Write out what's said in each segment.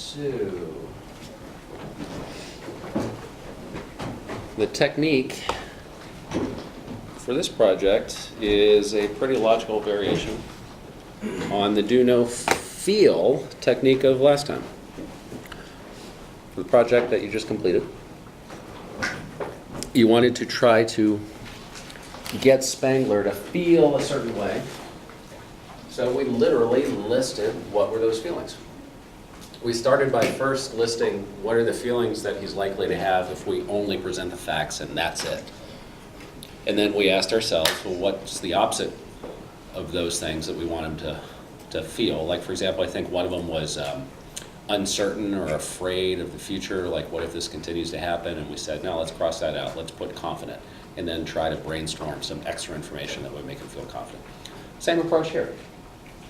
So, the technique for this project is a pretty logical variation on the do, know, feel technique of last time. For the project that you just completed, you wanted to try to get Spangler to feel a certain way. So we literally listed what were those feelings. We started by first listing what are the feelings that he's likely to have if we only present the facts and that's it. And then we asked ourselves, well, what's the opposite of those things that we want him to feel? Like, for example, I think one of them was uncertain or afraid of the future, like what if this continues to happen? And we said, no, let's cross that out. Let's put confident, and then try to brainstorm some extra information that would make him feel confident. Same approach here.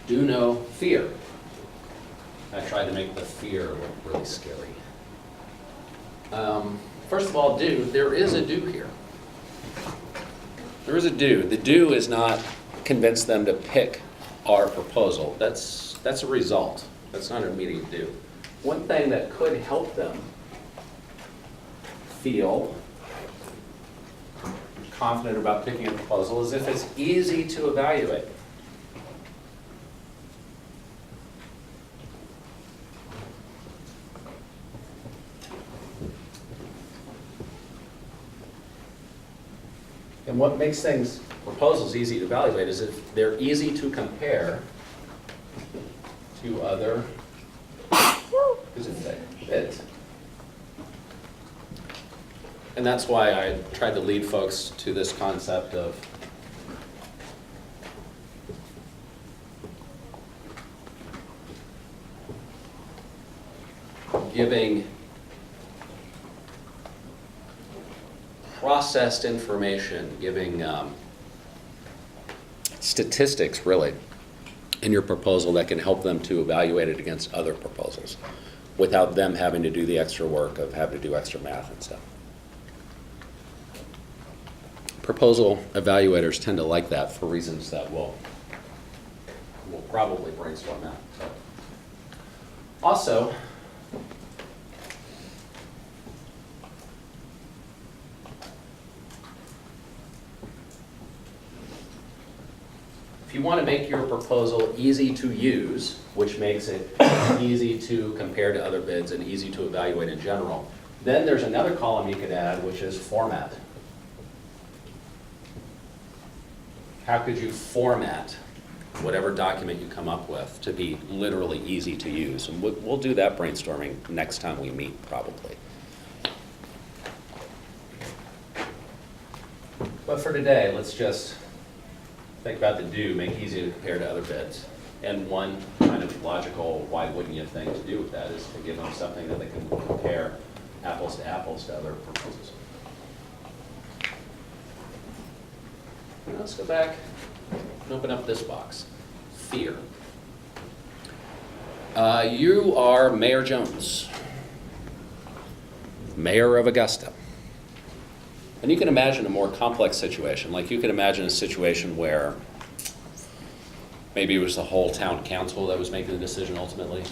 Do, know, fear. I tried to make the fear look really scary. First of all, do. There is a do here. There is a do. The do is not convince them to pick our proposal. That's a result. That's not an immediate do. One thing that could help them feel confident about picking a proposal is if it's easy to evaluate. And what makes proposals easy to evaluate is if they're easy to compare to other bids. And that's why I tried to lead folks to this concept of giving processed information, giving statistics, really, in your proposal that can help them to evaluate it against other proposals without them having to do the extra work of having to do extra math and stuff. Proposal evaluators tend to like that for reasons that we'll probably brainstorm out. So. Also, if you want to make your proposal easy to use, which makes it easy to compare to other bids and easy to evaluate in general, then there's another column you could add, which is format. How could you format whatever document you come up with to be literally easy to use? And we'll do that brainstorming next time we meet, probably. But for today, let's just think about the do, make it easy to compare to other bids. And one kind of logical, why wouldn't you thing to do with that is to give them something that they can compare apples to other proposals. Now let's go back and open up this box. Fear. You are Mayor Jones, mayor of Augusta. And you can imagine a more complex situation. Like you can imagine a situation where maybe it was the whole town council that was making the decision ultimately.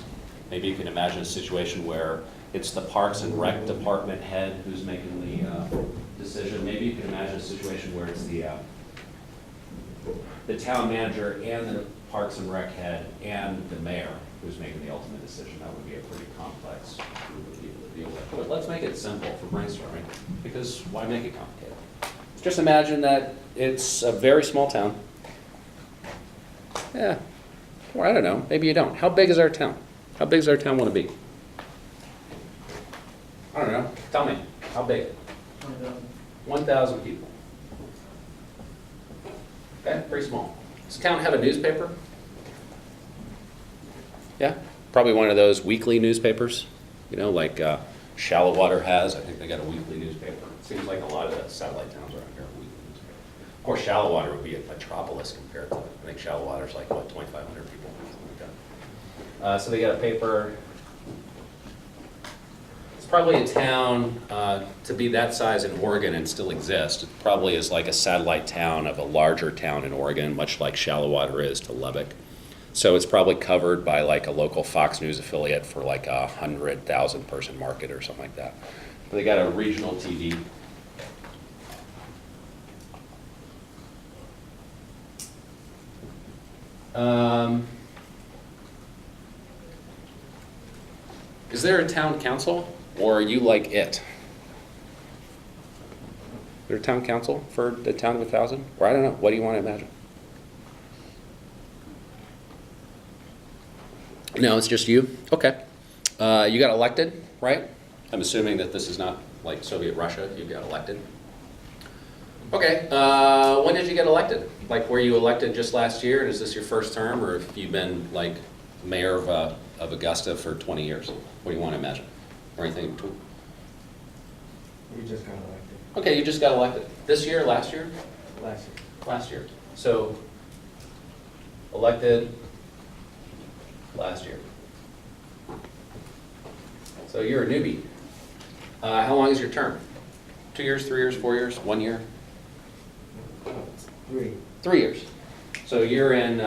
Maybe you can imagine a situation where it's the Parks and Rec department head who's making the decision. Maybe you can imagine a situation where it's the town manager and the Parks and Rec head and the mayor who's making the ultimate decision. That would be a pretty complex group of people to deal with. But let's make it simple for brainstorming, because why make it complicated? Just imagine that it's a very small town. Yeah, or I don't know, maybe you don't. How big is our town? How big does our town want to be? I don't know, tell me, how big? 1,000 people. Okay, pretty small. Does the town have a newspaper? Yeah, probably one of those weekly newspapers, you know, like Shallow Water has. I think they got a weekly newspaper. It seems like a lot of the satellite towns around here have a weekly newspaper. Of course, Shallow Water would be a metropolis compared to, I think Shallow Water's like, what, 2,500 people, something like that. So they got a paper. It's probably a town, to be that size in Oregon and still exist, it probably is like a satellite town of a larger town in Oregon, much like Shallow Water is to Lubbock. So it's probably covered by like a local Fox News affiliate for like 100,000 person market or something like that. They got a regional TV. Is there a town council, or are you like it? Is there a town council for the town of 1,000? Or I don't know, what do you want to imagine? No, it's just you? Okay. You got elected, right? I'm assuming that this is not like Soviet Russia, you got elected. Okay, when did you get elected? Like, were you elected just last year, and is this your first term, or have you been like mayor of Augusta for 20 years? What do you want to imagine? Or anything in between? We just got elected. Okay, you just got elected. This year, last year? Last year. Last year. So, elected last year. So you're a newbie. How long is your term? 2 years, 3 years, 4 years, 1 year? 3. 3 years. So you're in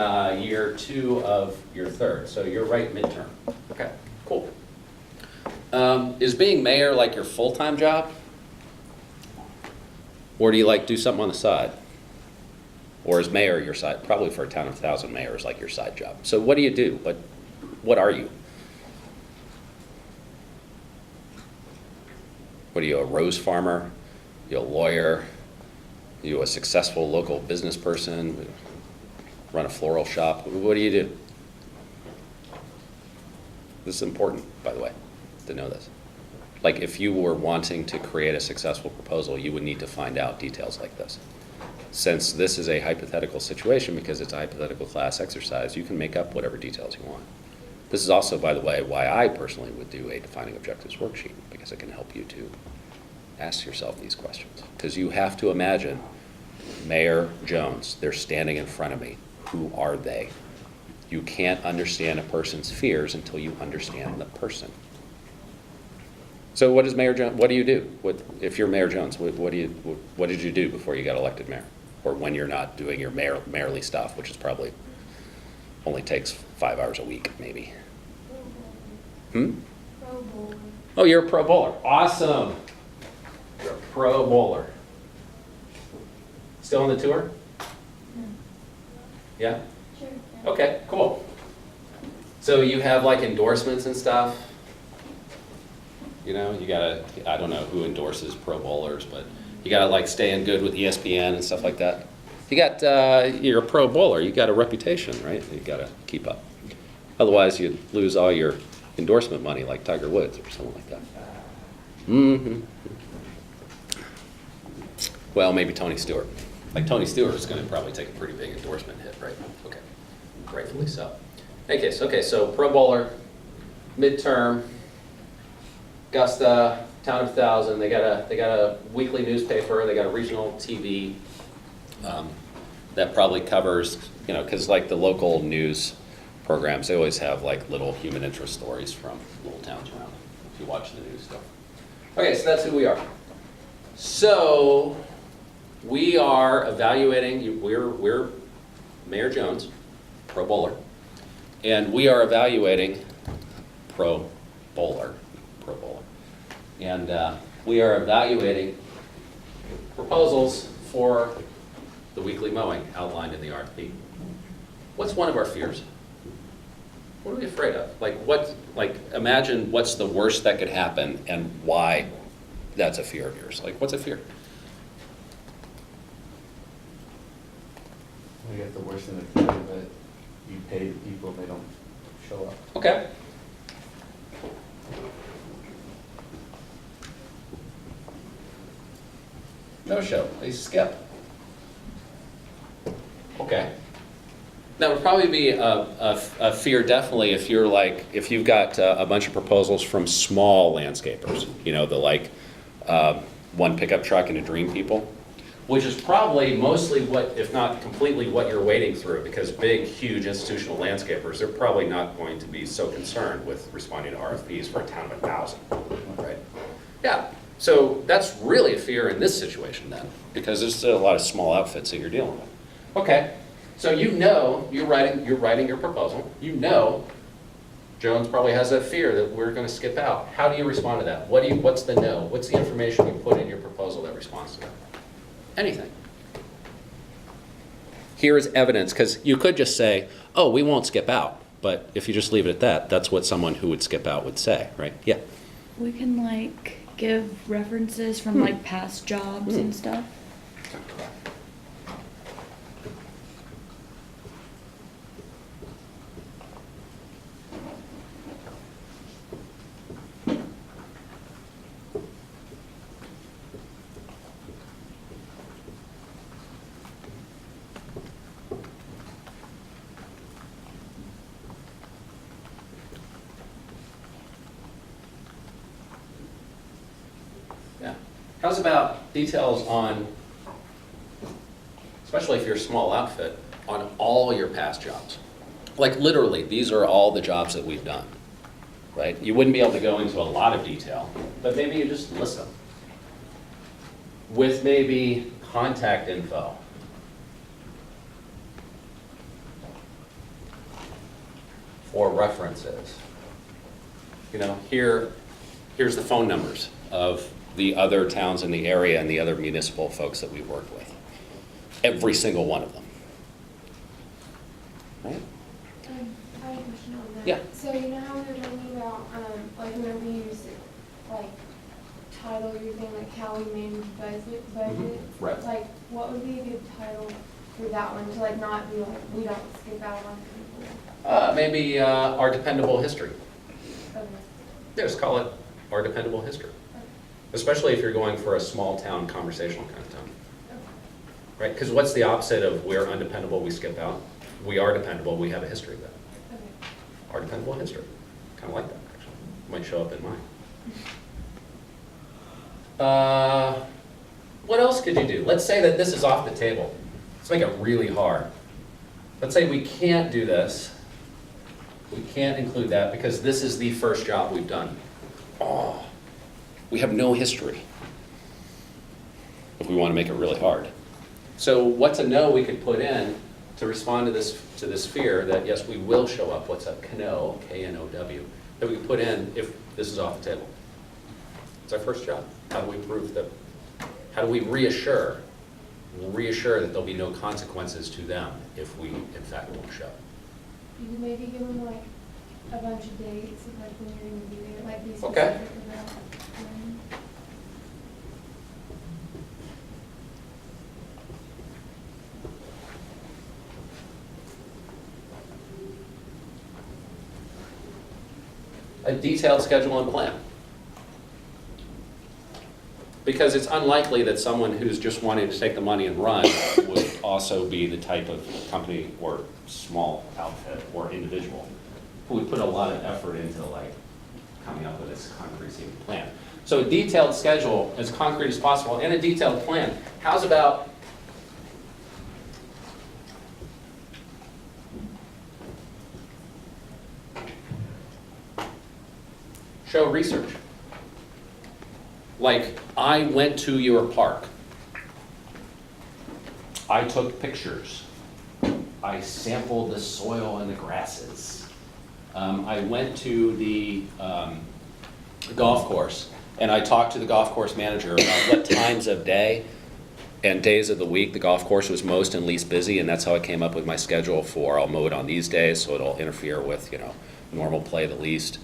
year 2 of your 3rd. So you're right midterm. Okay, cool. Is being mayor like your full-time job? Or do you like do something on the side? Or is mayor your side? Probably for a town of 1,000, mayor is like your side job. So what do you do? What are you? What are you, a rose farmer? You a lawyer? You a successful local business person? Run a floral shop? What do you do? This is important, by the way, to know this. Like if you were wanting to create a successful proposal, you would need to find out details like this. Since this is a hypothetical situation, because it's a hypothetical class exercise, you can make up whatever details you want. This is also, by the way, why I personally would do a defining objectives worksheet, because it can help you to ask yourself these questions. Because you have to imagine Mayor Jones, they're standing in front of me. Who are they? You can't understand a person's fears until you understand the person. So what is Mayor Jones, what do you do? If you're Mayor Jones, what did you do before you got elected mayor? Or when you're not doing your mayorly stuff, which is probably only takes 5 hours a week, maybe. Pro bowler. Oh, you're a pro bowler. Awesome. You're a pro bowler. Still on the tour? Yeah? Sure. Okay, cool. So you have like endorsements and stuff? You know, you gotta, I don't know who endorses pro bowlers, but you gotta like stay in good with ESPN and stuff like that. You got, you're a pro bowler, you got a reputation, right? You gotta keep up. Otherwise you lose all your endorsement money like Tiger Woods or someone like that. Mm-hmm. Well, maybe Tony Stewart. Like Tony Stewart is gonna probably take a pretty big endorsement hit, right? Okay, rightfully so. Okay, so pro bowler, midterm, Augusta, town of 1,000. They got a weekly newspaper. They got a regional TV that probably covers, you know, because like the local news programs, they always have like little human interest stories from little towns around. If you watch the news stuff. Okay, so that's who we are. So we are evaluating. We're Mayor Jones, pro bowler, and we are evaluating pro bowler. And we are evaluating proposals for the weekly mowing outlined in the RFP. What's one of our fears? What are we afraid of? Imagine what's the worst that could happen and why that's a fear of yours. Like, what's a fear? I guess the worst thing that could happen is that you pay the people and they don't show up. Okay. No show, they skip. Okay. That would probably be a fear definitely if you're like, if you've got a bunch of proposals from small landscapers, you know, the like one pickup truck and a dream people, which is probably mostly what, if not completely what you're wading through, because big, huge institutional landscapers, they're probably not going to be so concerned with responding to RFPs for a town of 1,000, right? Yeah. So that's really a fear in this situation then, because there's still a lot of small outfits that you're dealing with. Okay, So you know, you're writing your proposal, you know Jones probably has that fear that we're going to skip out. How do you respond to that? What's the no? What's the information you put in your proposal that responds to that? Anything. Here is evidence, because you could just say, oh, we won't skip out. But if you just leave it at that, that's what someone who would skip out would say, right? Yeah. We can like give references from like past jobs and stuff. Yeah. How's about details on, especially if you're a small outfit, on all your past jobs? Like literally, these are all the jobs that we've done, right? You wouldn't be able to go into a lot of detail, but maybe you just list them. With maybe contact info. Or references. You know, here's the phone numbers of the other towns in the area and the other municipal folks that we've worked with. Every single one of them. Right? I have a question on that. Yeah. So you know how we were talking about, like whenever we use, like, title, you're saying like how we manage budget. Right. Like, what would be a good title for that one, to like not be like, we don't skip out on people? Maybe our dependable history. Okay. Just call it our dependable history. Especially if you're going for a small town conversational kind of tone. Right? Because what's the opposite of we're undependable, we skip out? We are dependable, we have a history of that. Okay. Our dependable history. Kind of like that, actually. Might show up in mine. What else could you do? Let's say that this is off the table. Let's make it really hard. Let's say we can't do this. We can't include that because this is the first job we've done. Oh, we have no history. If we want to make it really hard. So what's a no we could put in to respond to this fear that yes, we will show up? What's a KNOW, K-N-O-W, that we could put in if this is off the table? It's our first job. How do we prove that? How do we reassure that there'll be no consequences to them if we in fact won't show? You could maybe give them like a bunch of dates of like when you're gonna be there, like be Okay. specific about when. A detailed schedule and plan. Because it's unlikely that someone who's just wanting to take the money and run would also be the type of company or small outfit or individual who would put a lot of effort into like coming up with this concrete plan. So a detailed schedule, as concrete as possible, and a detailed plan. How's about show research? Like, I went to your park. I took pictures. I sampled the soil and the grasses. I went to the golf course, and I talked to the golf course manager about what times of day and days of the week the golf course was most and least busy, and that's how I came up with my schedule for I'll mow it on these days, so it'll interfere with, normal play the least.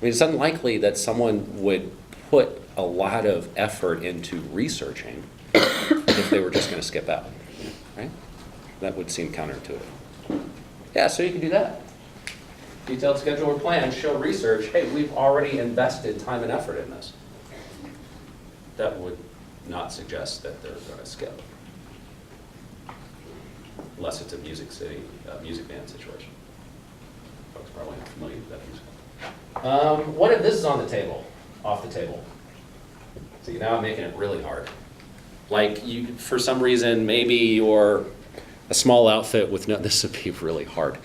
I mean, it's unlikely that someone would put a lot of effort into researching if they were just going to skip out, right? That would seem counterintuitive. Yeah, so you can do that. Detailed schedule or plan, show research. Hey, we've already invested time and effort in this. That would not suggest that they're going to skip. Unless it's a music band situation. Folks probably not familiar with that music. What if this is on the table, off the table? See, now I'm making it really hard. Like, for some reason, maybe you're a small outfit with no, this would be really hard.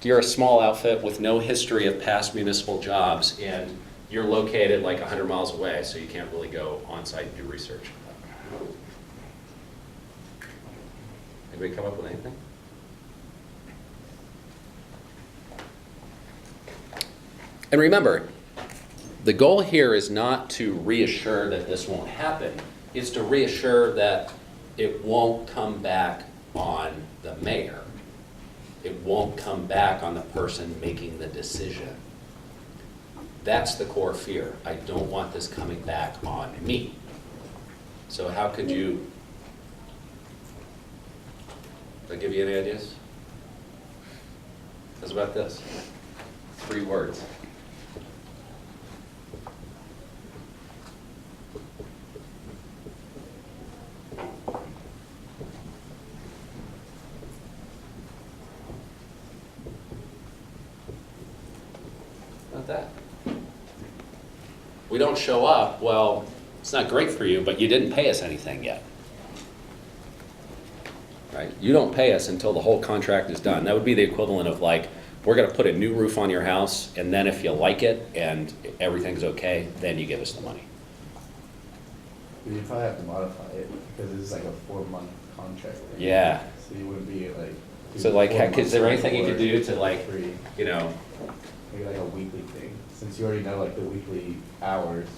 You're a small outfit with no history of past municipal jobs, and you're located like 100 miles away, so you can't really go on site and do research. Anybody come up with anything? And remember, the goal here is not to reassure that this won't happen. It's to reassure that it won't come back on the mayor. It won't come back on the person making the decision. That's the core fear. I don't want this coming back on me. So how could you, did I give you any ideas? How's about this? 3 words. Not that. We don't show up, well, it's not great for you, but you didn't pay us anything yet. Right? You don't pay us until the whole contract is done. That would be the equivalent of like, we're gonna put a new roof on your house, and then if you like it and everything's okay, then you give us the money. You probably have to modify it, because it's like a 4-month contract. Right? Yeah. So you wouldn't be like. So like, 4 heck, is there months anything you could do to like, 3, you know, maybe like a weekly thing, since you already know like the weekly hours.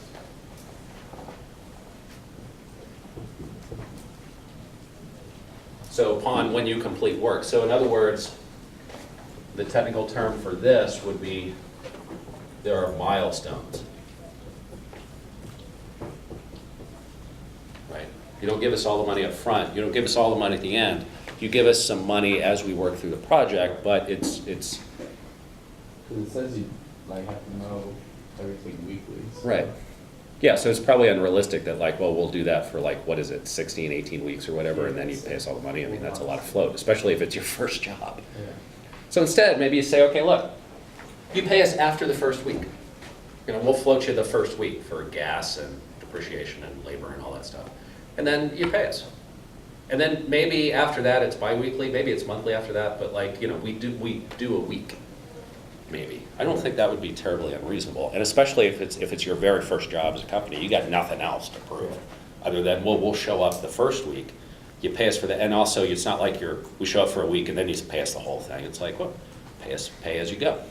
so upon when you complete work. So in other words, the technical term for this would be, there are milestones. Right? You don't give us all the money up front. You don't give us all the money at the end. You give us some money as we work through the project, but it's Because it says you like have to know everything weekly. So. right. Yeah, so it's probably unrealistic that like, well, we'll do that for like, what is it, 16, 18 weeks or whatever, and then you pay us all the money. I mean, that's a lot of float, especially if it's your first job. Yeah. So instead, maybe you say, okay, look, you pay us after the first week. You know, we'll float you the first week for gas and depreciation and labor and all that stuff. And then you pay us. And then maybe after that, it's bi-weekly, maybe it's monthly after that, but like, you know, we do a week, maybe. I don't think that would be terribly unreasonable. And especially if it's your very first job as a company, you got nothing else to prove. Other than, well, we'll show up the first week, you pay us for that, and also it's not like we show up for a week and then you pay us the whole thing. It's like, well, pay as you go.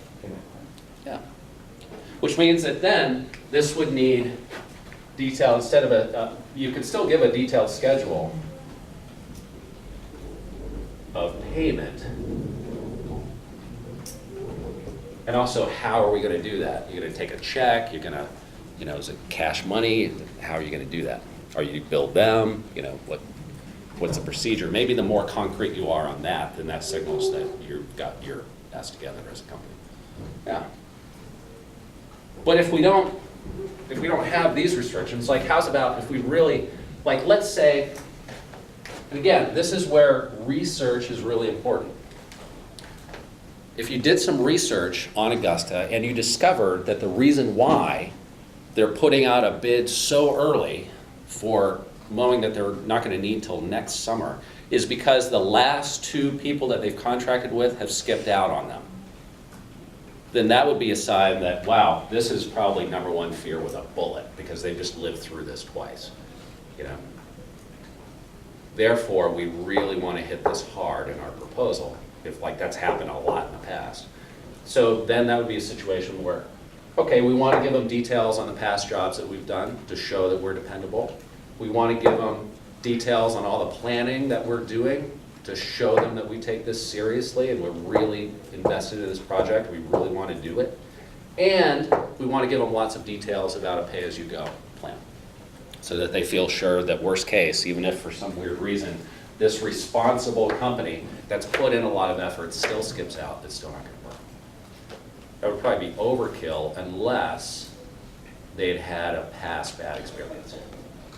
Yeah. Which means that then this would need detail instead of you could still give a detailed schedule of payment. And also, how are we going to do that? You're going to take a check, you're going to, you know, is it cash money? How are you going to do that? Are you build them? You know, what's the procedure? Maybe the more concrete you are on that, then that signals that you've got your ass together as a company. Yeah. But if we don't have these restrictions, like how's about if we really, like let's say, and again, this is where research is really important. If you did some research on Augusta and you discovered that the reason why they're putting out a bid so early for mowing that they're not going to need till next summer is because the last 2 people that they've contracted with have skipped out on them, then that would be a sign that, wow, this is probably number 1 fear with a bullet because they've just lived through this twice, you know. Therefore, we really want to hit this hard in our proposal, if like that's happened a lot in the past. So then that would be a situation where, okay, we want to give them details on the past jobs that we've done to show that we're dependable. We want to give them details on all the planning that we're doing to show them that we take this seriously and we're really invested in this project, we really want to do it. And we want to give them lots of details about a pay-as-you-go plan, so that they feel sure that worst case, even if for some weird reason, this responsible company that's put in a lot of effort still skips out, it's still not going to work. That would probably be overkill unless they'd had a past bad experience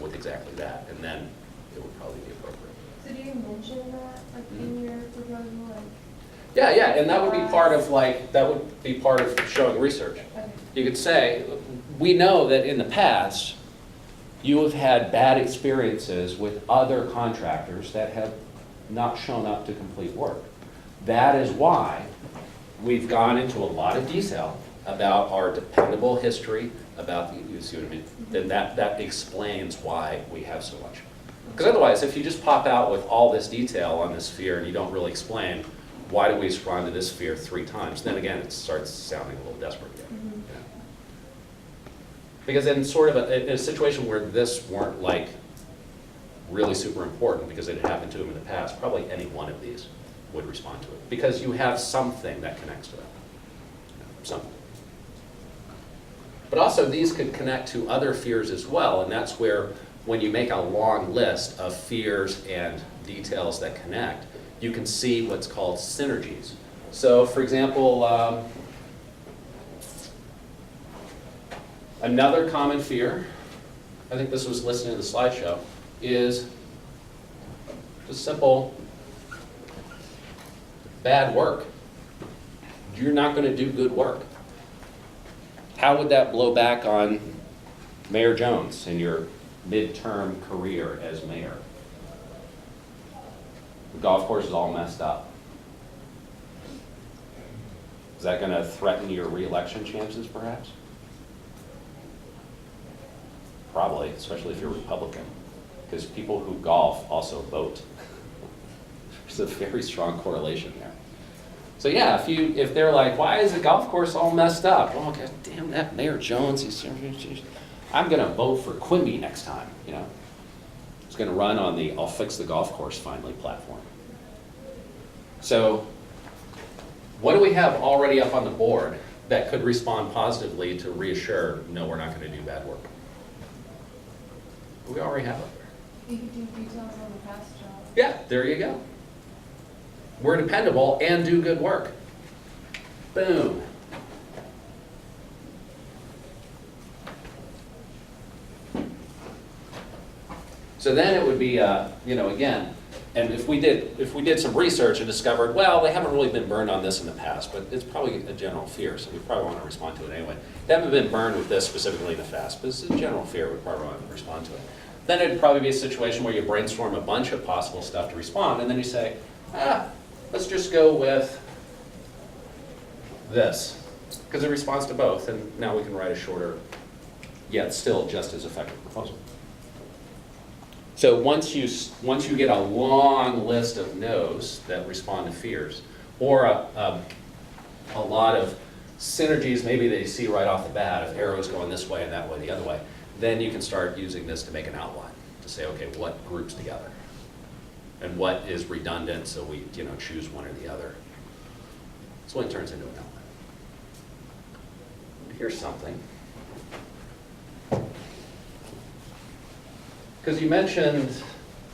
with exactly that, and then it would probably be appropriate. So do you mention that, like, in your proposal, like? Yeah, and that would be part of showing research. Okay. You could say, we know that in the past, you have had bad experiences with other contractors that have not shown up to complete work. That is why we've gone into a lot of detail about our dependable history, about the, you see what I mean? Then that explains why we have so much. Because otherwise, if you just pop out with all this detail on this fear and you don't really explain why do we respond to this fear 3 times, then again, it starts sounding a little desperate again. Mm-hmm. Yeah. Because in sort of in a situation where this weren't like really super important because it happened to him in the past, probably any one of these would respond to it. Because you have something that connects to it. Something. But also these could connect to other fears as well, and that's where when you make a long list of fears and details that connect, you can see what's called synergies. So for example, another common fear, I think this was listed in the slideshow, is just simple bad work. You're not going to do good work. How would that blow back on Mayor Jones in your midterm career as mayor? The golf course is all messed up. Is that going to threaten your re-election chances, perhaps? Probably, especially if you're Republican, because people who golf also vote. There's a very strong correlation there. So yeah, if they're like, why is the golf course all messed up? Oh, God damn that Mayor Jones, I'm gonna vote for Quimby next time, you know. He's gonna run on the I'll fix the golf course finally platform. So what do we have already up on the board that could respond positively to reassure, no, we're not gonna do bad work? We already have it there. You could do details on the past job. Yeah, there you go. We're dependable and do good work. Boom. So then it would be, again, and if we did some research and discovered, well, they haven't really been burned on this in the past, but it's probably a general fear, so we probably want to respond to it anyway. They haven't been burned with this specifically in the past, but it's a general fear, we probably want to respond to it. Then it'd probably be a situation where you brainstorm a bunch of possible stuff to respond, and then you say, let's just go with this, because it responds to both, and now we can write a shorter, yet still just as effective proposal. So once you get a long list of no's that respond to fears, or a lot of synergies maybe that you see right off the bat, if arrows going this way and that way, the other way, then you can start using this to make an outline, to say, okay, what groups together? And what is redundant, so we choose one or the other. That's when it turns into an outline. Here's something. Because you mentioned,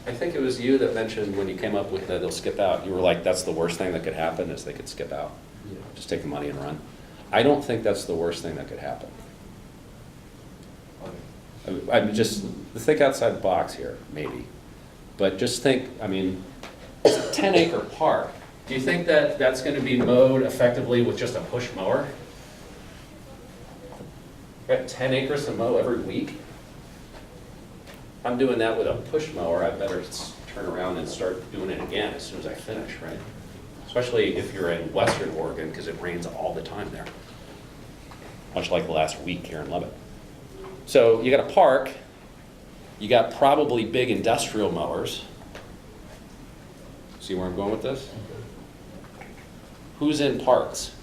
I think it was you that mentioned when you came up with they'll skip out, you were like, that's the worst thing that could happen is they could skip out. Yeah. Just take the money and run. I don't think that's the worst thing that could happen. Okay. I'm just, think outside the box here, maybe. But just think, it's a 10-acre park. Do you think that that's going to be mowed effectively with just a push mower? Got 10 acres to mow every week? I'm doing that with a push mower. I better turn around and start doing it again as soon as I finish, right? Especially if you're in Western Oregon, because it rains all the time there. Much like the last week here in Lubbock. So you got a park, you got probably big industrial mowers. See where I'm going with this? Who's in parks?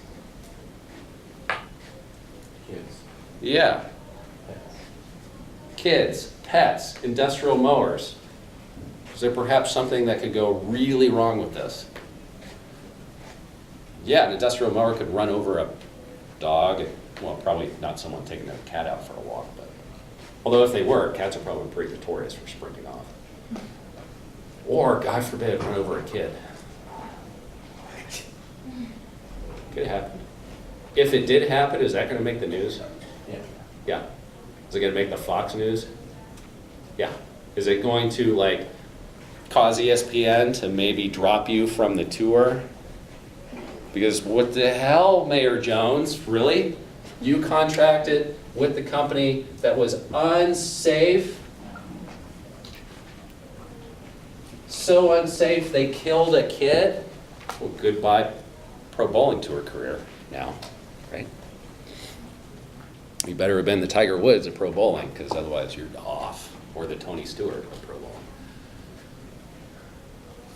Kids. Yeah, Pets. kids, pets, industrial mowers. Is there perhaps something that could go really wrong with this? Yeah, an industrial mower could run over a dog. Well, probably not someone taking their cat out for a walk, but although if they were, cats are probably pretty notorious for sprinting off. Or, God forbid, run over a kid. Could happen. If it did happen, is that going to make the news? Yeah. Yeah. Is it going to make the Fox News? Yeah. Is it going to cause ESPN to maybe drop you from the tour? Because what the hell, Mayor Jones? Really? You contracted with the company that was unsafe? So unsafe they killed a kid? Well, goodbye pro bowling tour career now, right? You better have been the Tiger Woods of pro bowling, because otherwise you're off, or the Tony Stewart of pro bowling.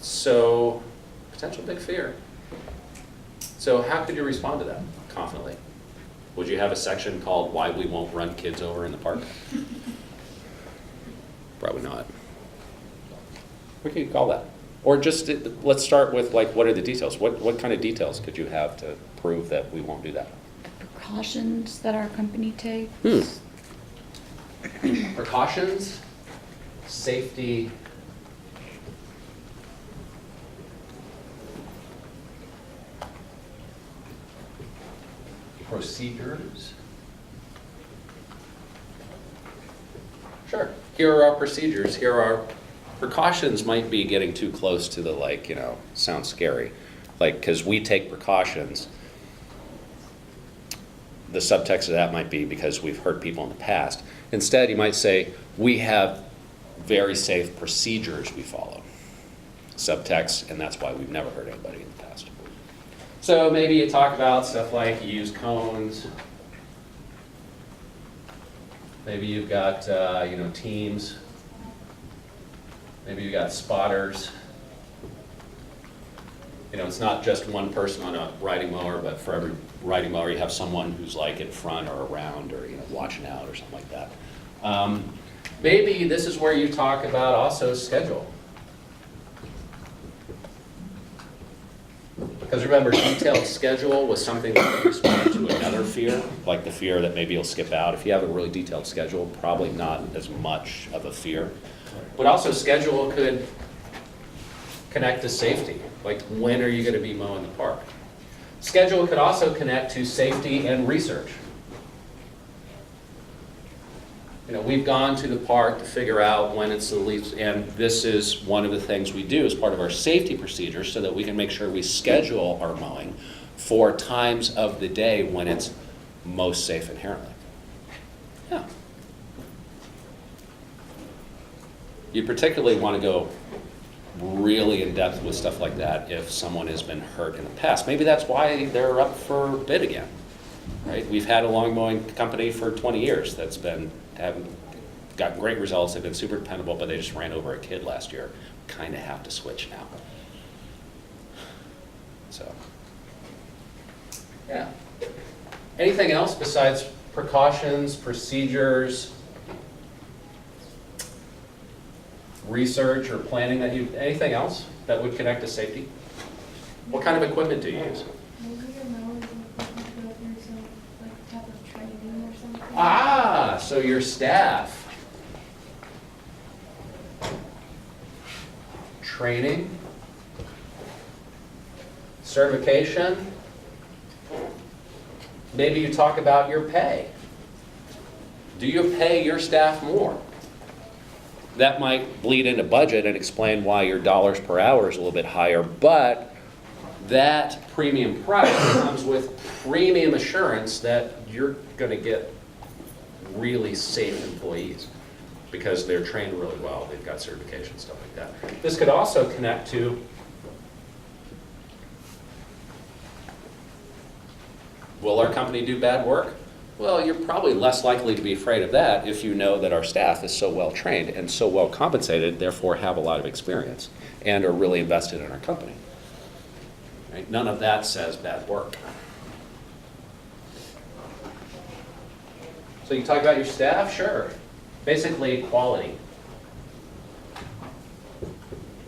So, potential big fear. So how could you respond to that confidently? Would you have a section called "Why We Won't Run Kids Over in the Park"? Probably not. What could you call that? Or just, let's start with like, what are the details? What kind of details could you have to prove that we won't do that? Precautions that our company takes. Precautions, safety, procedures. Sure. Here are our procedures. Here are precautions. Might be getting too close to the, like, you know, sounds scary. Like, because we take precautions. The subtext of that might be because we've hurt people in the past. Instead, you might say, we have very safe procedures we follow. Subtext, and that's why we've never hurt anybody in the past. So maybe you talk about stuff like you use cones. Maybe you've got, you know, teams. Maybe you've got spotters. You know, it's not just one person on a riding mower, but for every riding mower you have someone who's like in front or around or, you know, watching out or something like that. Maybe this is where you talk about also schedule. Because remember, detailed schedule was something that responded to another fear, like the fear that maybe you'll skip out. If you have a really detailed schedule, probably not as much of a fear. But also schedule could connect to safety, like when are you going to be mowing the park? Schedule could also connect to safety and research. You know, we've gone to the park to figure out when it's the least, and this is one of the things we do as part of our safety procedures so that we can make sure we schedule our mowing for times of the day when it's most safe inherently. Yeah. You particularly want to go really in depth with stuff like that if someone has been hurt in the past. Maybe that's why they're up for bid again, right? We've had a lawn mowing company for 20 years that's been gotten great results. They've been super dependable, but they just ran over a kid last year. Kind of have to switch now. So, yeah. Anything else besides precautions, procedures, research or planning that you, anything else that would connect to safety? What kind of equipment do you use? Maybe your mowers would go through some like type of training or something. Ah, so your staff. Training, certification. Maybe you talk about your pay. Do you pay your staff more? That might bleed into budget and explain why your dollars per hour is a little bit higher, but that premium price comes with premium assurance that you're going to get really safe employees because they're trained really well, they've got certification, stuff like that. This could also connect to, will our company do bad work? Well, you're probably less likely to be afraid of that if you know that our staff is so well trained and so well compensated, therefore have a lot of experience and are really invested in our company. Right? None of that says bad work. So you talk about your staff? Sure. Basically, quality.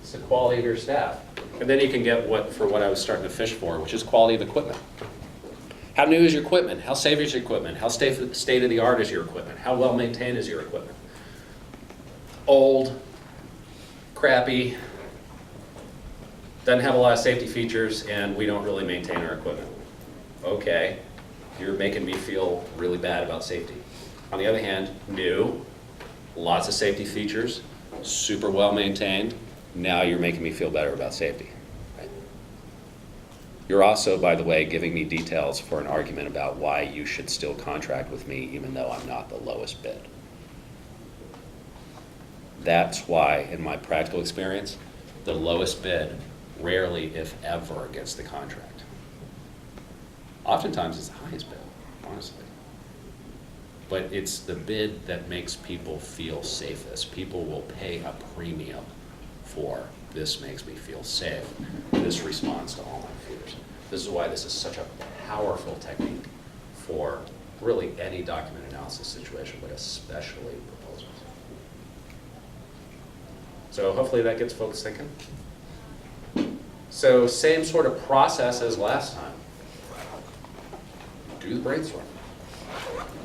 It's the quality of your staff. And then you can get what I was starting to fish for, which is quality of equipment. How new is your equipment? How safe is your equipment? How state-of-the-art is your equipment? How well maintained is your equipment? Old, crappy, doesn't have a lot of safety features, and we don't really maintain our equipment. Okay, you're making me feel really bad about safety. On the other hand, new, lots of safety features, super well maintained, now you're making me feel better about safety. You're also, by the way, giving me details for an argument about why you should still contract with me even though I'm not the lowest bid. That's why, in my practical experience, the lowest bid rarely, if ever, gets the contract. Oftentimes it's the highest bid, honestly. But it's the bid that makes people feel safest. People will pay a premium for this makes me feel safe. This responds to all my fears. This is why this is such a powerful technique for really any document analysis situation, but especially proposals. So hopefully that gets folks thinking. So same sort of process as last time. Do the brainstorming.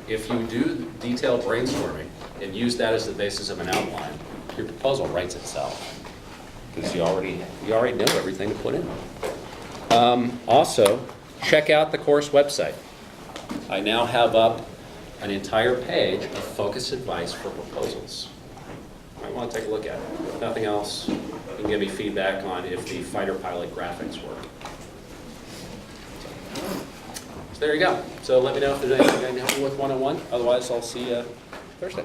If you do detailed brainstorming and use that as the basis of an outline, your proposal writes itself, because you already know everything to put in. Also, check out the course website. I now have up an entire page of focused advice for proposals. You might want to take a look at it. If nothing else, you can give me feedback on if the fighter pilot graphics work. So there you go. So let me know if there's anything I can help you with one-on-one. Otherwise, I'll see you Thursday.